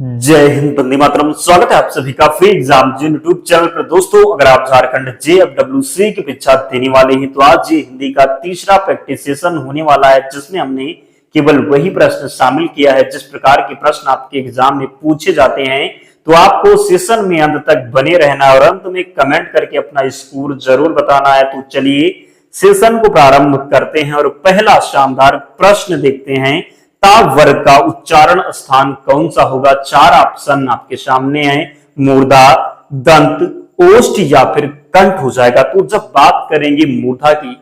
जय हिंद, वंदे मातरम। स्वागत है आप सभी का फ्री एग्जाम जी यूट्यूब चैनल पर। दोस्तों, अगर आप झारखंड JFWC की परीक्षा देने वाले हैं तो आज ये हिंदी का तीसरा प्रैक्टिस सेशन होने वाला है, जिसमें हमने केवल वही प्रश्न शामिल किया है जिस प्रकार के प्रश्न आपके एग्जाम में पूछे जाते हैं। तो आपको सेशन में अंत तक बने रहना है और अंत में कमेंट करके अपना स्कोर जरूर बताना है। तो चलिए सेशन को प्रारंभ करते हैं और पहला शानदार प्रश्न देखते हैं। ता वर्ग का उच्चारण स्थान कौन सा होगा? चार ऑप्शन आपके सामने है। मूर्धा, दंत, ओष्ठ या फिर कंठ हो जाएगा। तो जब बात करेंगे मूर्धा की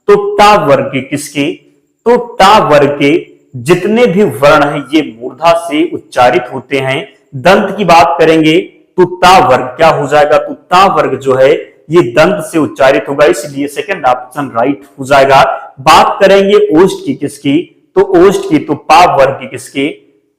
तो ता वर्ग के किसके? तो ता वर्ग के जितने भी वर्ण हैं ये मूर्धा से उच्चारित होते हैं। दंत की बात करेंगे तो ता वर्ग क्या हो जाएगा? तो ता वर्ग जो है ये दंत से उच्चारित होगा, इसलिए सेकंड ऑप्शन राइट हो जाएगा। बात करेंगे ओष्ठ की किसकी? तो ओष्ठ की तो पा वर्ग की किसके?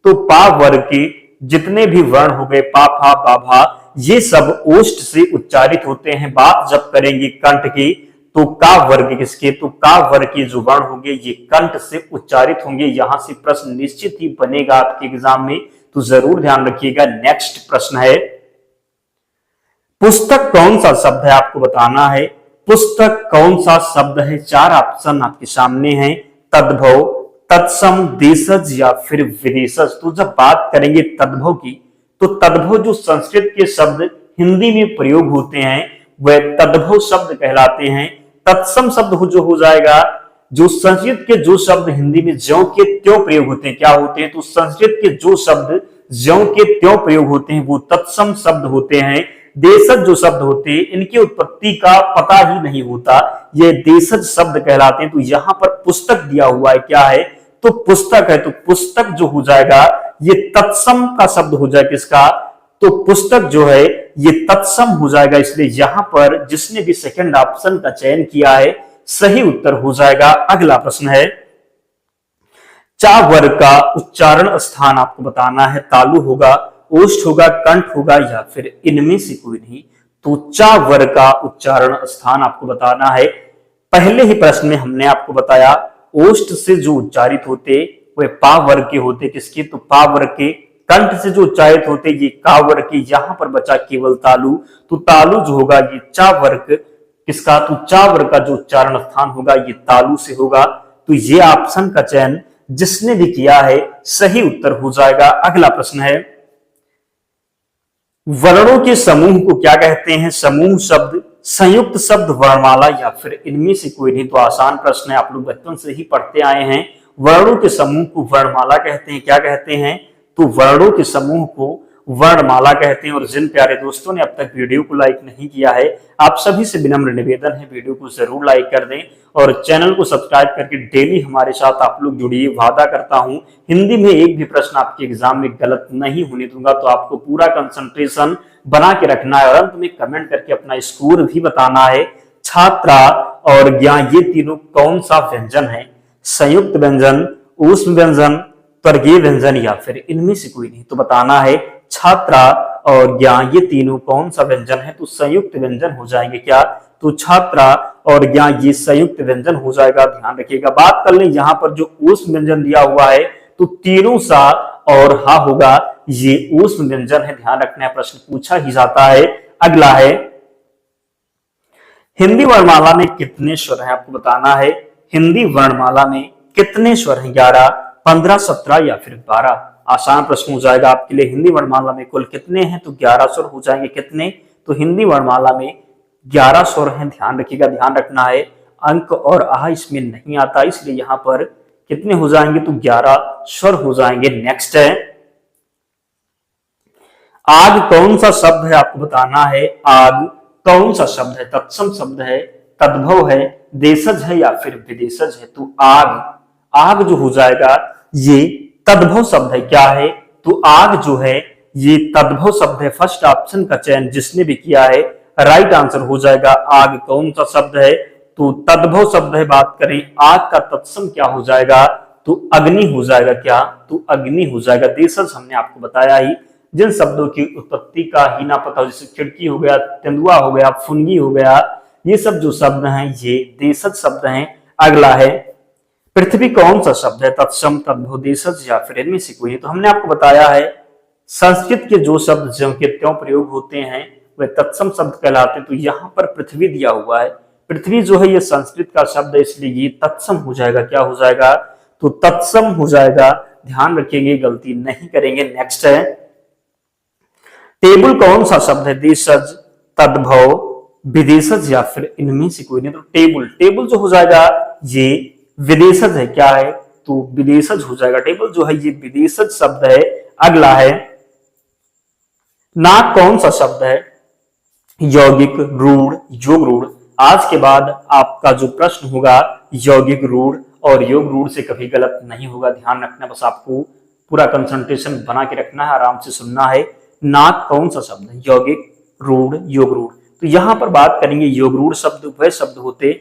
तो पा वर्ग के जितने भी वर्ण हो गए पा, फा, बा, भा, ये सब ओष्ठ से उच्चारित होते हैं। बात जब करेंगे कंठ की तो का वर्ग किसके? तो का वर्ग के जो वर्ण होंगे ये कंठ से उच्चारित होंगे। यहां से प्रश्न निश्चित ही बनेगा आपके एग्जाम में, तो जरूर ध्यान रखिएगा। नेक्स्ट प्रश्न है, पुस्तक कौन सा शब्द है? आपको बताना है पुस्तक कौन सा शब्द है। चार ऑप्शन आपके सामने हैं। तद्भव, तत्सम, देशज या फिर विदेशज। तो जब बात करेंगे तद्भव की तो तद्भव जो संस्कृत के शब्द हिंदी में प्रयोग होते हैं वह तद्भव शब्द कहलाते हैं। तत्सम शब्द जो हो जाएगा, जो संस्कृत के जो शब्द हिंदी में ज्यों के त्यों प्रयोग होते हैं क्या होते हैं? तो संस्कृत के जो शब्द ज्यों के त्यों प्रयोग होते हैं वो तत्सम शब्द होते हैं। देशज जो शब्द होते हैं इनकी उत्पत्ति का पता ही नहीं होता, ये देशज शब्द कहलाते हैं। तो यहां पर पुस्तक दिया हुआ है, क्या है? तो पुस्तक है। तो पुस्तक जो हो जाएगा ये तत्सम का शब्द हो जाएगा। किसका? तो पुस्तक जो है ये तत्सम हो जाएगा, इसलिए यहां पर जिसने भी सेकंड ऑप्शन का चयन किया है सही उत्तर हो जाएगा। अगला प्रश्न है, चा वर्ग का उच्चारण स्थान आपको बताना है। तालु होगा, ओष्ठ होगा, कंठ होगा या फिर इनमें से कोई नहीं। तो चा वर्ग का उच्चारण स्थान आपको बताना है। पहले ही प्रश्न में हमने आपको बताया ओष्ठ से जो उच्चारित होते वे पा वर्ग के होते। किसके? तो पा वर्ग के। कंठ से जो उच्चारित होते ये का वर्ग के। यहां पर बचा केवल तालु, तो तालु जो होगा ये चा वर्ग किसका? तो चा वर्ग का जो उच्चारण स्थान होगा ये तालु से होगा। तो ये ऑप्शन का चयन जिसने भी किया है सही उत्तर हो जाएगा। अगला प्रश्न है, वर्णों के समूह को क्या कहते हैं? समूह शब्द, संयुक्त शब्द, वर्णमाला या फिर इनमें से कोई नहीं। तो आसान प्रश्न है, आप लोग बचपन से ही पढ़ते आए हैं। वर्णों के समूह को वर्णमाला कहते हैं। क्या कहते हैं? तो वर्णों के समूह को वर्णमाला कहते हैं। और जिन प्यारे दोस्तों ने अब तक वीडियो को लाइक नहीं किया है आप सभी से विनम्र निवेदन है वीडियो को जरूर लाइक कर दें और चैनल को सब्सक्राइब करके डेली हमारे साथ आप लोग जुड़िए। वादा करता हूं हिंदी में एक भी प्रश्न आपके एग्जाम में गलत नहीं होने दूंगा। तो आपको पूरा कंसंट्रेशन बना के रखना है और अंत में कमेंट करके अपना स्कोर भी बताना है। छात्रा और ज्ञा ये तीनों कौन सा व्यंजन है? संयुक्त व्यंजन, ऊष्म व्यंजन, त्वर्गीय व्यंजन या फिर इनमें से कोई नहीं। तो बताना है छात्रा और ज्ञा ये तीनों कौन सा व्यंजन है? तो संयुक्त व्यंजन हो जाएंगे। क्या? तो छात्रा और ज्ञा ये संयुक्त व्यंजन हो जाएगा। ध्यान रखिएगा। बात कर लें यहाँ पर जो ऊष्म व्यंजन दिया हुआ है तो तीनों सा और हा होगा, ये ऊष्म व्यंजन है। ध्यान रखना है, प्रश्न पूछा ही जाता है। अगला है, हिंदी वर्णमाला में कितने स्वर हैं? आपको बताना है हिंदी वर्णमाला में कितने स्वर हैं? 11, 15, 17 या फिर 12। आसान प्रश्न हो जाएगा आपके लिए। हिंदी वर्णमाला में कुल कितने हैं? तो 11 स्वर हो जाएंगे। कितने? तो हिंदी वर्णमाला में 11 स्वर हैं। ध्यान रखिएगा, ध्यान रखना है अंक और आह इसमें नहीं आता, इसलिए यहां पर कितने हो जाएंगे? तो 11 स्वर हो जाएंगे। नेक्स्ट है, आग कौन सा शब्द है? आपको बताना है आग कौन सा शब्द है? तत्सम शब्द है, तद्भव है, देशज है या फिर विदेशज है। तो आग जो हो जाएगा ये तद्भव शब्द है। क्या है? तो आग जो है ये तद्भव शब्द है। फर्स्ट ऑप्शन का चयन जिसने भी किया है राइट आंसर हो जाएगा। आग कौन सा शब्द है? तो तद्भव शब्द है। बात करें आग का तत्सम क्या हो जाएगा? तो अग्नि हो जाएगा। क्या? तो अग्नि हो जाएगा। देशज हमने आपको बताया ही, जिन शब्दों की उत्पत्ति का ही ना पता हो, जैसे खिड़की हो गया, तेंदुआ हो गया, फुनगी हो गया, ये सब जो शब्द हैं ये देशज शब्द हैं। अगला है, पृथ्वी कौन सा शब्द है? तत्सम, तद्भव, देशज या फिर इनमें से कोई है। तो हमने आपको बताया है संस्कृत के जो शब्द ज्यों के त्यों प्रयोग होते हैं वे तत्सम शब्द कहलाते हैं। तो यहाँ पर पृथ्वी दिया हुआ है, पृथ्वी जो है ये संस्कृत का शब्द है, इसलिए ये तत्सम हो जाएगा। क्या हो जाएगा? तो तत्सम हो जाएगा। ध्यान रखेंगे, गलती नहीं करेंगे। नेक्स्ट है, टेबल कौन सा शब्द है? देशज, तद्भव, विदेशज या फिर इनमें से कोई नहीं। तो टेबल, टेबल जो हो जाएगा ये विदेशज है। क्या है? तो विदेशज हो जाएगा। टेबल जो है ये विदेशज शब्द है। अगला है, नाक कौन सा शब्द है? यौगिक, रूढ़, योग रूढ़। आज के बाद आपका जो प्रश्न होगा यौगिक रूढ़ और योग रूढ़ से कभी गलत नहीं होगा। ध्यान रखना, बस आपको पूरा कंसंट्रेशन बना के रखना है, आराम से सुनना है। नाक कौन सा शब्द है? यौगिक, रूढ़, योग रूढ़। तो यहां पर बात करेंगे योग रूढ़ शब्द वह शब्द होते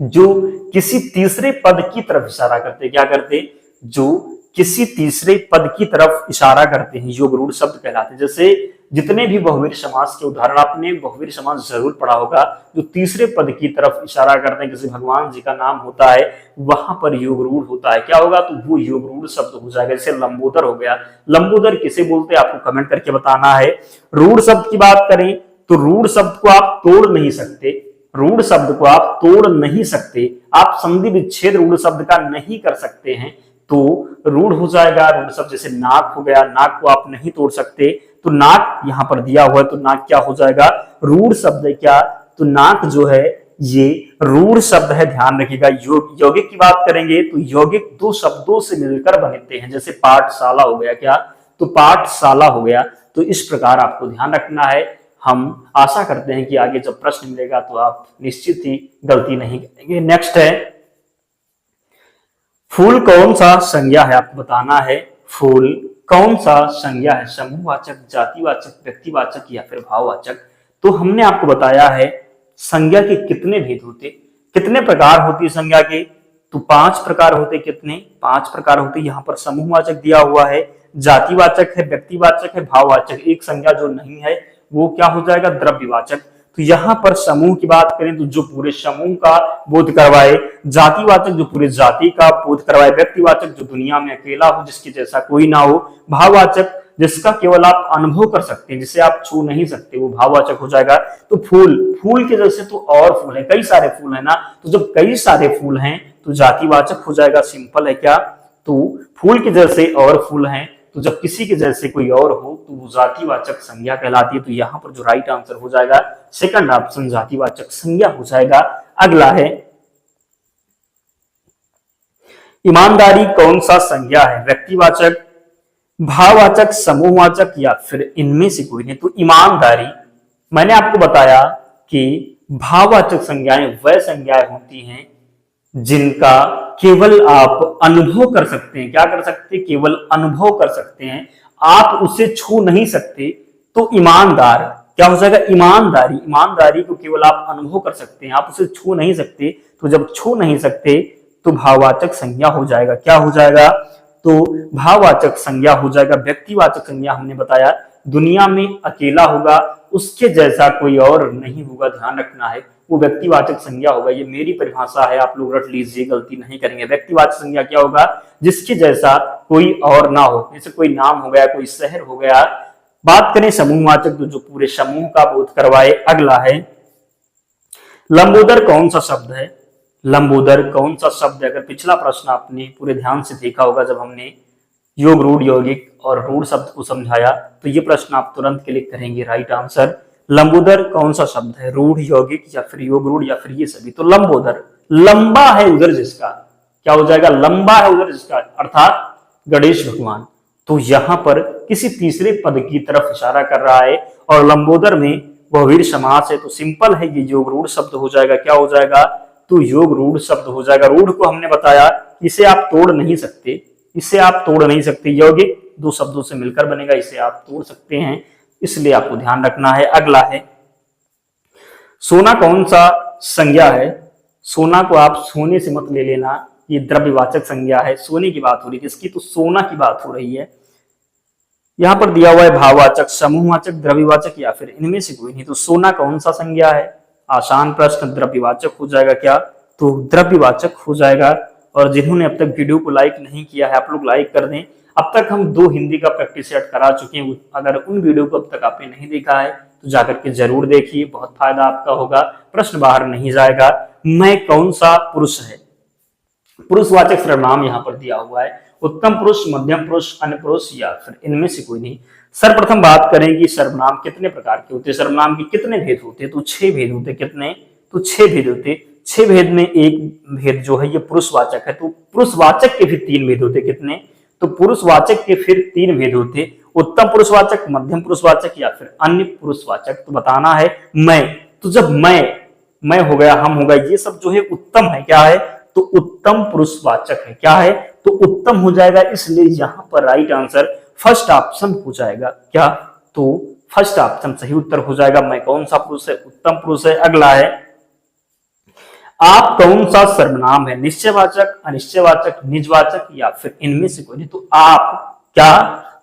जो किसी तीसरे पद की तरफ इशारा करते। क्या करते? जो किसी तीसरे पद की तरफ इशारा करते हैं, योग रूढ़ शब्द कहलाते हैं। जैसे जितने भी बहुवीर समास के उदाहरण, आपने बहुवीर समास जरूर पढ़ा होगा, जो तीसरे पद की तरफ इशारा करते हैं, किसी भगवान जी का नाम होता है वहां पर योग रूढ़ होता है। क्या होगा? तो वो योग रूढ़ शब्द हो जाएगा। जैसे लंबोदर हो गया। लंबोदर किसे बोलते हैं आपको कमेंट करके बताना है। रूढ़ शब्द की बात करें तो रूढ़ शब्द को आप तोड़ नहीं सकते, रूढ़ शब्द को आप तोड़ नहीं सकते, आप संधि विच्छेद रूढ़ शब्द का नहीं कर सकते हैं, तो रूढ़ हो जाएगा रूढ़ शब्द। जैसे नाक हो गया, नाक को आप नहीं तोड़ सकते, तो नाक यहां पर दिया हुआ है, तो नाक क्या हो जाएगा? रूढ़ शब्द है। क्या? तो नाक जो है ये रूढ़ शब्द है। ध्यान रखिएगा। यौगिक की बात करेंगे तो यौगिक दो शब्दों से मिलकर बनते हैं। जैसे पाठशाला हो गया। क्या? तो पाठशाला हो गया। तो इस प्रकार आपको ध्यान रखना है। हम आशा करते हैं कि आगे जब प्रश्न मिलेगा तो आप निश्चित ही गलती नहीं करेंगे। नेक्स्ट है, फूल कौन सा संज्ञा है? आपको बताना है फूल कौन सा संज्ञा है? समूहवाचक, जातिवाचक, व्यक्तिवाचक या फिर भाववाचक। तो हमने आपको बताया है संज्ञा के कितने भेद होते, कितने प्रकार होती संज्ञा के। तो 5 प्रकार होते। कितने? 5 प्रकार होते। यहाँ पर समूहवाचक दिया हुआ है, जातिवाचक है, व्यक्तिवाचक है, भाववाचक। एक संज्ञा जो नहीं है वो क्या हो जाएगा? द्रव्यवाचक। तो यहां पर समूह की बात करें तो जो पूरे समूह का बोध करवाए, जातिवाचक जो पूरे जाति का बोध करवाए, व्यक्तिवाचक जो दुनिया में अकेला हो, जिसके जैसा कोई ना हो, भाववाचक जिसका केवल आप अनुभव कर सकते हैं, जिसे आप छू नहीं सकते, वो भाववाचक हो जाएगा। तो फूल, फूल के जैसे तो और फूल है, कई सारे फूल है ना, तो जब कई सारे फूल हैं तो जातिवाचक हो जाएगा। सिंपल है। क्या? तो फूल के जैसे और फूल हैं, तो जब किसी के जैसे कोई और हो तो वो जातिवाचक संज्ञा कहलाती है। तो यहाँ पर जो राइट आंसर हो जाएगा सेकंड ऑप्शन, जातिवाचक संज्ञा हो जाएगा। अगला है, ईमानदारी कौन सा संज्ञा है? व्यक्तिवाचक, भाववाचक, समूहवाचक या फिर इनमें से कोई नहीं। तो ईमानदारी, मैंने आपको बताया कि भाववाचक संज्ञाएं वह संज्ञाएं होती हैं जिनका केवल आप अनुभव कर सकते हैं। क्या कर सकते हैं? केवल अनुभव कर सकते हैं, आप उसे छू नहीं सकते। तो ईमानदार क्या हो जाएगा? ईमानदारी, ईमानदारी को केवल आप अनुभव कर सकते हैं, आप उसे छू नहीं सकते। तो जब छू नहीं सकते तो भाववाचक संज्ञा हो जाएगा। क्या हो जाएगा? तो भाववाचक संज्ञा हो जाएगा। व्यक्तिवाचक संज्ञा हमने बताया दुनिया में अकेला होगा, उसके जैसा कोई और नहीं होगा। ध्यान रखना है, वो व्यक्तिवाचक संज्ञा होगा। ये मेरी परिभाषा है, आप लोग रट लीजिए, गलती नहीं करेंगे। व्यक्तिवाचक संज्ञा क्या होगा? जिसके जैसा कोई और ना हो, जैसे कोई नाम हो गया, कोई शहर हो गया। बात करें समूहवाचक तो जो पूरे समूह का बोध करवाए। अगला है, लंबोदर कौन सा शब्द है? लंबोदर कौन सा शब्द है? अगर पिछला प्रश्न आपने पूरे ध्यान से देखा होगा, जब हमने योग, रूढ़, यौगिक और रूढ़ शब्द को समझाया, तो ये प्रश्न आप तुरंत क्लिक करेंगे। राइट आंसर, लंबोदर कौन सा शब्द है? रूढ़, यौगिक या फिर योग रूढ़ या फिर ये सभी। तो लंबोदर, लंबा है उधर जिसका, क्या हो जाएगा? लंबा है उधर जिसका, अर्थात गणेश भगवान। तो यहां पर किसी तीसरे पद की तरफ इशारा कर रहा है और लंबोदर में बहुवीर समास है, तो सिंपल है, ये योग रूढ़ शब्द हो जाएगा। क्या हो जाएगा? तो योग रूढ़ शब्द हो जाएगा। रूढ़ को हमने बताया इसे आप तोड़ नहीं सकते, इसे आप तोड़ नहीं सकते। यौगिक दो शब्दों से मिलकर बनेगा, इसे आप तोड़ सकते हैं, इसलिए आपको ध्यान रखना है। अगला है, सोना कौन सा संज्ञा है? सोना को आप सोने से मत ले लेना, ये द्रव्यवाचक संज्ञा है। सोने की बात हो रही है इसकी, तो सोना की बात हो रही है। यहां पर दिया हुआ है भाववाचक, समूहवाचक, द्रव्यवाचक या फिर इनमें से कोई नहीं। तो सोना कौन सा संज्ञा है? आसान प्रश्न, द्रव्यवाचक हो जाएगा। क्या? तो द्रव्यवाचक हो जाएगा। और जिन्होंने अब तक वीडियो को लाइक नहीं किया है, आप लोग लाइक कर दें। अब तक हम 2 हिंदी का प्रैक्टिस सेट करा चुके हैं। अगर उन वीडियो को अब तक आपने नहीं देखा है तो जाकर के जरूर देखिए, बहुत फायदा आपका होगा, प्रश्न बाहर नहीं जाएगा। मैं कौन सा पुरुष है, पुरुषवाचक सर्वनाम यहाँ पर दिया हुआ है, उत्तम पुरुष, मध्यम पुरुष, अन्य पुरुष या फिर इनमें से कोई नहीं। सर्वप्रथम बात करें कि सर्वनाम कितने प्रकार के होते हैं, सर्वनाम के कितने भेद होते हैं, तो 6 भेद होते हैं। कितने? तो 6 भेद होते हैं। 6 भेद में एक भेद जो है ये पुरुषवाचक है, तो पुरुषवाचक के भी 3 भेद होते। कितने? तो पुरुषवाचक के फिर 3 भेद होते, उत्तम पुरुषवाचक, मध्यम पुरुषवाचक या फिर अन्य पुरुषवाचक। तो बताना है मैं, तो जब मैं हो गया, हम हो गया, ये सब जो है उत्तम है, क्या है? तो उत्तम पुरुषवाचक है। क्या है? तो उत्तम हो जाएगा, इसलिए यहां पर राइट आंसर फर्स्ट ऑप्शन हो जाएगा। क्या? तो फर्स्ट ऑप्शन सही उत्तर हो जाएगा। मैं कौन सा पुरुष है? उत्तम पुरुष है। अगला है, आप कौन सा सर्वनाम है, निश्चयवाचक, अनिश्चयवाचक, निजवाचक या फिर इनमें से कोई नहीं। तो आप, क्या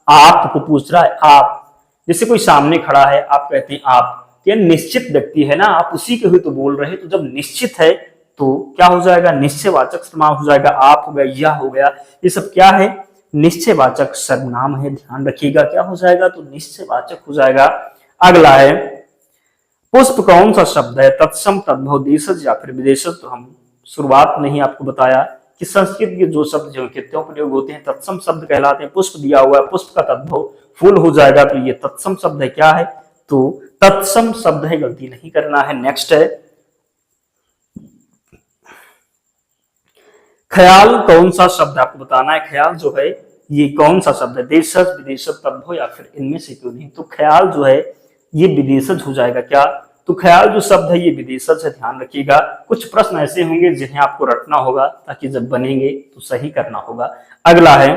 आपको पूछ रहा है, आप, जैसे कोई सामने खड़ा है, आप कहते हैं आप, यह निश्चित व्यक्ति है ना, आप उसी के हुए तो बोल रहे हैं। तो जब निश्चित है तो क्या हो जाएगा? निश्चयवाचक सर्वनाम हो जाएगा। आप हो गया, यह हो गया, ये सब क्या है? निश्चयवाचक सर्वनाम है, ध्यान रखिएगा। क्या हो जाएगा? तो निश्चयवाचक हो जाएगा। अगला है, पुष्प कौन सा शब्द है, तत्सम, तद्भव, देशज या फिर विदेशज। तो हम शुरुआत में ही आपको बताया कि संस्कृत के जो शब्द जो कितने प्रयोग होते हैं तत्सम शब्द कहलाते हैं। पुष्प दिया हुआ है, पुष्प का तद्भव फूल हो जाएगा, तो ये तत्सम शब्द है। क्या है? तो तत्सम शब्द है, गलती नहीं करना है। नेक्स्ट है, ख्याल कौन सा शब्द आपको बताना है, ख्याल जो है ये कौन सा शब्द है, देशज, विदेशज, तद्भव या फिर इनमें से क्यों नहीं। तो ख्याल जो है ये विदेशज हो जाएगा। क्या? तो ख्याल जो शब्द है ये विदेशज है, ध्यान रखिएगा। कुछ प्रश्न ऐसे होंगे जिन्हें आपको रटना होगा ताकि जब बनेंगे तो सही करना होगा। अगला है,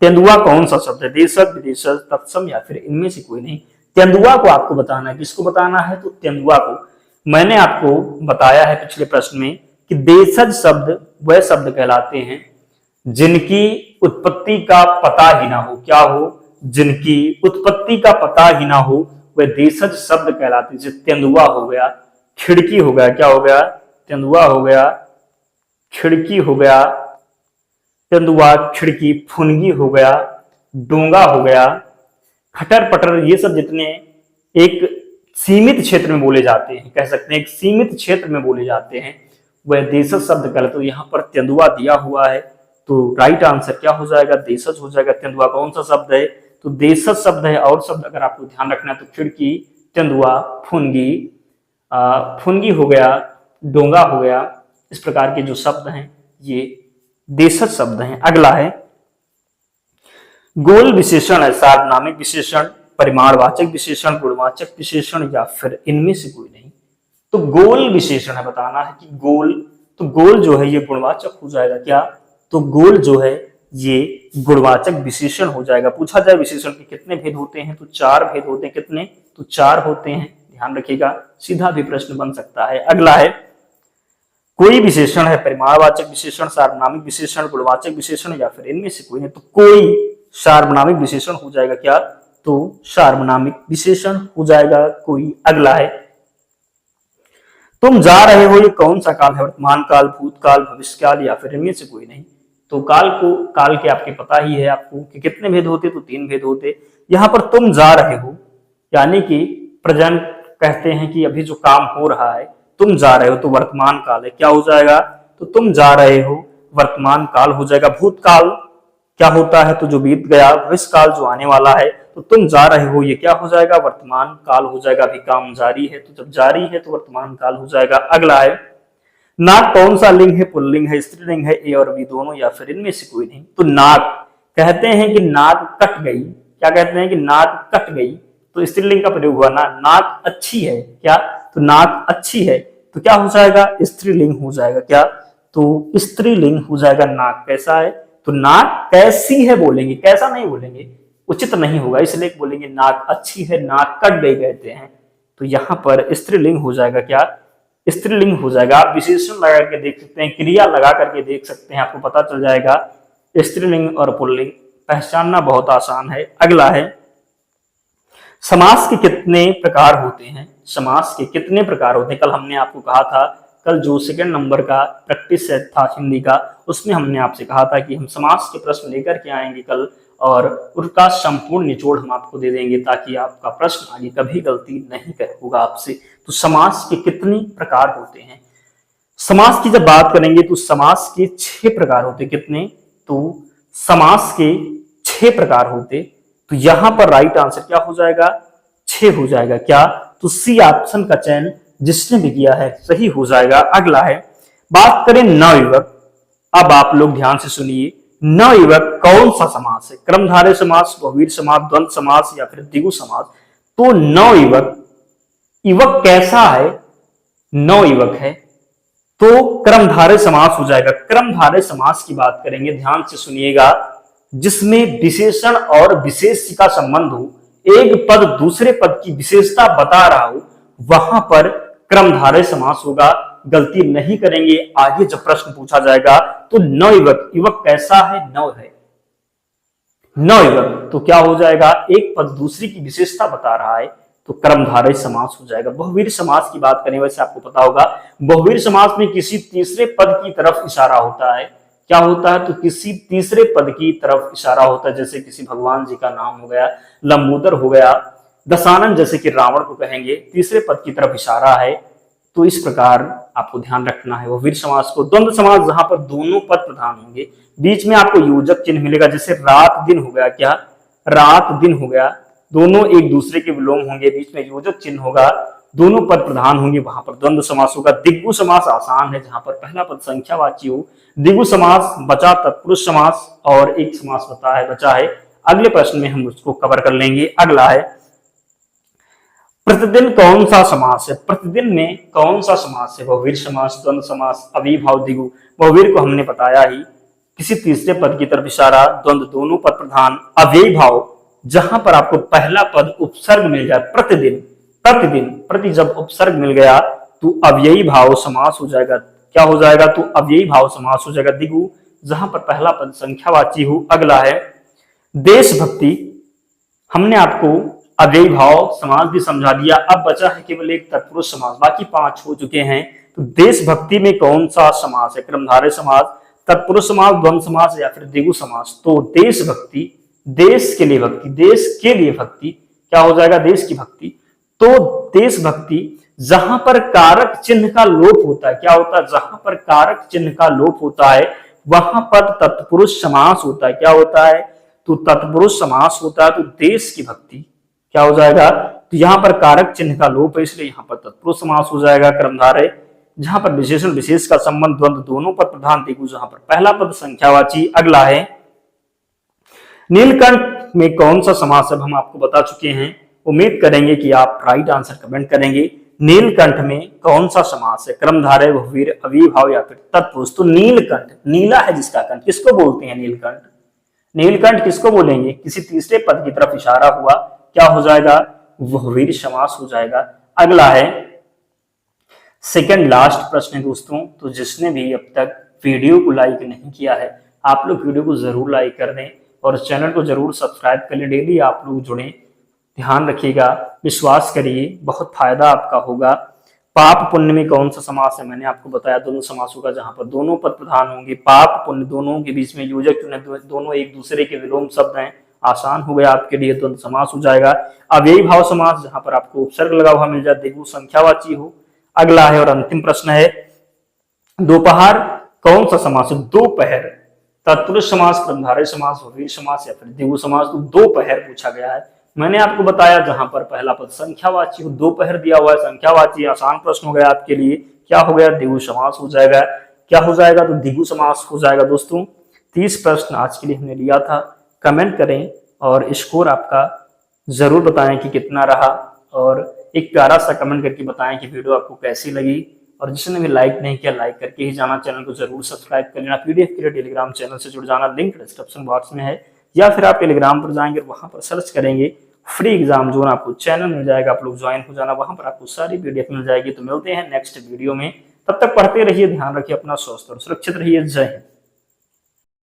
तेंदुआ कौन सा शब्द है, देशज, विदेशज, तत्सम या फिर इनमें से कोई नहीं। तेंदुआ को आपको बताना है, किसको बताना है? तो तेंदुआ को। मैंने आपको बताया है पिछले प्रश्न में कि देशज शब्द वह शब्द कहलाते हैं जिनकी उत्पत्ति का पता ही ना हो। क्या हो? जिनकी उत्पत्ति का पता ही ना हो वह देशज शब्द कहलाते हैं। जैसे तेंदुआ हो गया, खिड़की हो गया, क्या हो गया? तेंदुआ हो गया, खिड़की हो गया, तेंदुआ, खिड़की, फुनगी हो गया, डोंगा हो गया, खटर पटर, ये सब जितने एक सीमित क्षेत्र में बोले जाते हैं, कह सकते हैं एक सीमित क्षेत्र में बोले जाते हैं, वह देशज शब्द कहलाते। तो यहाँ पर तेंदुआ दिया हुआ है, तो राइट आंसर क्या हो जाएगा? देशज हो जाएगा। तेंदुआ कौन सा शब्द है? तो देशज शब्द है। और शब्द अगर आपको ध्यान रखना है तो खिड़की, तेंदुआ, फुनगी, फुनगी हो गया, डोंगा हो गया, इस प्रकार के जो शब्द हैं ये देशज शब्द हैं। अगला है, गोल विशेषण है सार्वनामिक विशेषण, परिमाणवाचक विशेषण, गुणवाचक विशेषण या फिर इनमें से कोई नहीं। तो गोल विशेषण है, बताना है कि गोल, तो गोल जो है ये गुणवाचक हो जाएगा। क्या? तो गोल जो है ये गुणवाचक विशेषण हो जाएगा। पूछा जाए विशेषण के कितने भेद होते हैं, तो 4 भेद होते हैं। कितने? तो 4 होते हैं, ध्यान रखिएगा, सीधा भी प्रश्न बन सकता है। अगला है, कोई विशेषण है परिमाणवाचक विशेषण, सार्वनामिक विशेषण, गुणवाचक विशेषण या फिर इनमें से कोई नहीं। तो कोई सार्वनामिक विशेषण हो जाएगा। क्या? तो सार्वनामिक विशेषण हो जाएगा कोई। अगला है, तुम जा रहे हो, ये कौन सा काल है, वर्तमान काल, भूतकाल, भविष्यकाल या फिर इनमें से कोई नहीं। तो काल को, काल के आपके पता ही है आपको कि कितने भेद होते, तो 3 भेद होते। यहाँ पर तुम जा रहे हो यानी कि प्रेजेंट, कहते हैं कि अभी जो काम हो रहा है, तुम जा रहे हो, तो वर्तमान काल है। क्या हो जाएगा? तो तुम जा रहे हो, वर्तमान काल हो जाएगा। भूतकाल क्या होता है? तो जो बीत गया। भविष्यकाल जो आने वाला है, तो तुम जा रहे हो, ये क्या हो जाएगा? वर्तमान काल हो जाएगा। अभी काम जारी है, तो जब जारी है तो वर्तमान काल हो जाएगा। अगला है, नाक कौन सा लिंग है, पुल्लिंग है, स्त्रीलिंग है, ए और बी दोनों या फिर इनमें से कोई नहीं। तो नाक, कहते हैं कि नाक कट गई, क्या कहते हैं कि नाक कट गई, तो स्त्रीलिंग का प्रयोग हुआ ना। नाक अच्छी है, क्या? तो नाक अच्छी है, तो क्या हो जाएगा? स्त्रीलिंग हो जाएगा। क्या? तो स्त्रीलिंग हो जाएगा। नाक कैसा है? तो नाक कैसी है बोलेंगे, कैसा नहीं बोलेंगे, उचित नहीं होगा, इसलिए बोलेंगे नाक अच्छी है, नाक कट गई कहते हैं। तो यहाँ पर स्त्रीलिंग हो जाएगा। क्या? स्त्रीलिंग हो जाएगा। आप विशेषण लगा करके देख सकते हैं, क्रिया लगा करके देख सकते हैं, आपको पता चल जाएगा। स्त्रीलिंग और पुल्लिंग पहचानना बहुत आसान है। अगला है, समास के कितने प्रकार होते हैं, समास के कितने प्रकार होते हैं। कल हमने आपको कहा था कल जो सेकंड नंबर का प्रैक्टिस सेट था हिंदी का, उसमें हमने आपसे कहा था कि हम समास के प्रश्न लेकर के आएंगे कल, और उनका संपूर्ण निचोड़ हम आपको दे देंगे ताकि आपका प्रश्न आगे कभी गलती नहीं होगा आपसे। तो समास के कितने प्रकार होते हैं? समास की जब बात करेंगे तो समास के 6 प्रकार होते। कितने? तो समास के 6 प्रकार होते। तो यहां पर राइट आंसर क्या हो जाएगा? 6 हो जाएगा। क्या? तो सी ऑप्शन का चयन जिसने भी किया है सही हो जाएगा। अगला है, बात करें नवयुवक। अब आप लोग ध्यान से सुनिए, नवयुवक कौन सा समास है? क्रमधारय समास, बहुवीर समास, द्वंद्व समास या फिर द्विगु समास? तो नवयुवक, युवक कैसा है? नवयुवक है तो क्रमधारय समास हो जाएगा। क्रमधारय समास की बात करेंगे, ध्यान से सुनिएगा, जिसमें विशेषण और विशेष्य का संबंध हो, एक पद दूसरे पद की विशेषता बता रहा हो, वहां पर क्रमधारय समास होगा। गलती नहीं करेंगे, आगे जब प्रश्न पूछा जाएगा तो नवयुवक, युवक कैसा है? नव है। नवयुवक तो क्या हो जाएगा? एक पद दूसरी की विशेषता बता रहा है तो क्रमधारय समास हो जाएगा। बहुवीर समास की बात करें, वैसे आपको पता होगा बहुवीर समास में किसी तीसरे पद की तरफ इशारा होता है। क्या होता है? तो किसी तीसरे पद की तरफ इशारा होता है, जैसे किसी भगवान जी का नाम हो गया, लंबोदर हो गया, दशानन जैसे कि रावण को कहेंगे, तीसरे पद की तरफ इशारा है। तो इस प्रकार आपको ध्यान रखना है बहुवीर समास को। द्वंद्व समास जहां पर दोनों पद प्रधान होंगे, बीच में आपको योजक चिन्ह मिलेगा, जैसे रात दिन हो गया। क्या? रात दिन हो गया, दोनों एक दूसरे के विलोम होंगे, बीच में योजक चिन्ह होगा, दोनों पद प्रधान होंगे, वहां पर द्वंद्व समास होगा। दिग्गु समास आसान है, जहां पर पहला पद संख्यावाची हो। दिगु समास बचा तत्पुरुष समास, और एक समास बचा है, अगले प्रश्न में हम उसको कवर कर लेंगे। अगला है, प्रतिदिन कौन सा समास है? प्रतिदिन में कौन सा समास है? बहुवीर समास, द्वंद्व समास, अविभाव, दिगु। बहुवीर को हमने बताया ही, किसी तीसरे पद की तरफ इशारा, द्वंद्व दोनों पद प्रधान, अव्ययीभाव जहां पर आपको पहला पद उपसर्ग मिल जाए। प्रतिदिन, प्रतिदिन, प्रति जब उपसर्ग मिल गया तो अव्ययीभाव समास हो जाएगा। क्या हो जाएगा? तो अव्ययीभाव समास हो जाएगा। दिगु जहां पर पहला पद संख्यावाची हो। अगला है, देशभक्ति। हमने आपको अव्ययीभाव समास भी समझा दिया, अब बचा है केवल एक तत्पुरुष समास, बाकी 5 हो चुके हैं। तो देशभक्ति में कौन सा समास है? क्रमधारय समास, तत्पुरुष समास, द्वंद्व समास या फिर दिगु समास? तो देशभक्ति, देश के लिए भक्ति, देश के लिए भक्ति, क्या हो जाएगा? देश की भक्ति। तो देशभक्ति जहां पर कारक चिन्ह का लोप होता है, क्या होता है? जहां पर कारक चिन्ह का लोप होता है वहां पर तत्पुरुष समास होता है। क्या होता है? तो तत्पुरुष समास होता है। तो देश की भक्ति क्या हो जाएगा? तो यहां पर कारक चिन्ह का लोप है, इसलिए यहां पर तत्पुरुष समास हो जाएगा। क्रमधारय जहां पर विशेषण विशेष का संबंध, द्वंद्व दोनों पद प्रधान, दिगु जहां पर पहला पद संख्यावाची। अगला है, नीलकंठ में कौन सा समास है? हम आपको बता चुके हैं, उम्मीद करेंगे कि आप राइट आंसर कमेंट करेंगे। नीलकंठ में कौन सा समास है? क्रमधारय, बहुवीर, अविभाव या फिर तत्पुरुष? तो नीलकंठ, नीला है जिसका कंठ, किसको बोलते हैं? नीलकंठ। नीलकंठ किसको बोलेंगे? किसी तीसरे पद की तरफ इशारा हुआ, क्या हो जाएगा? बहुवीर समास हो जाएगा। अगला है, सेकंड लास्ट प्रश्न है दोस्तों। तो जिसने भी अब तक वीडियो को लाइक नहीं किया है, आप लोग वीडियो को जरूर लाइक कर दें और चैनल को जरूर सब्सक्राइब कर लें। डेली आप लोग जुड़ें, ध्यान रखिएगा, विश्वास करिए, बहुत फायदा आपका होगा। पाप पुण्य में कौन सा समास है? मैंने आपको बताया दोनों समास होगा, जहां पर दोनों पद प्रधान होंगे। पाप पुण्य दोनों के बीच में योजक चिन्ह, दोनों एक दूसरे के विलोम शब्द हैं, आसान हो गया आपके लिए, द्वंद्व समास हो जाएगा। अव्ययीभाव समास जहां पर आपको उपसर्ग लगा हुआ मिल जाए, दिगु संख्यावाची हो। अगला है और अंतिम प्रश्न है, दोपहर कौन सा समास है? दोपहर, तत्पुरुष समास, क्रमधारय समास, बहुवीर समास या फिर दिगु समास? तो दोपहर पूछा गया है। मैंने आपको बताया जहां पर पहला पद संख्यावाची हो, दोपहर दिया हुआ है संख्यावाची, आसान प्रश्न हो गया आपके लिए। क्या हो गया? दिगु समास हो जाएगा। क्या हो जाएगा? तो दिगु समास हो जाएगा। दोस्तों 30 प्रश्न आज के लिए हमने लिया था। कमेंट करें और स्कोर आपका जरूर बताएं कि कितना रहा, और एक प्यारा सा कमेंट करके बताएं कि वीडियो आपको कैसी लगी। और जिसने भी लाइक नहीं किया, लाइक करके ही जाना, चैनल को जरूर सब्सक्राइब कर लेना। पीडीएफ के लिए टेलीग्राम चैनल से जुड़ जाना, लिंक डिस्क्रिप्शन बॉक्स में है, या फिर आप टेलीग्राम पर जाएंगे और वहां पर सर्च करेंगे फ्री एग्जाम जोन, आपको चैनल मिल जाएगा, आप लोग ज्वाइन हो जाना, वहां पर आपको सारी पीडीएफ मिल जाएगी। तो मिलते हैं नेक्स्ट वीडियो में, तब तक पढ़ते रहिए, ध्यान रखिए अपना, स्वस्थ और सुरक्षित रहिए। जय हिंद।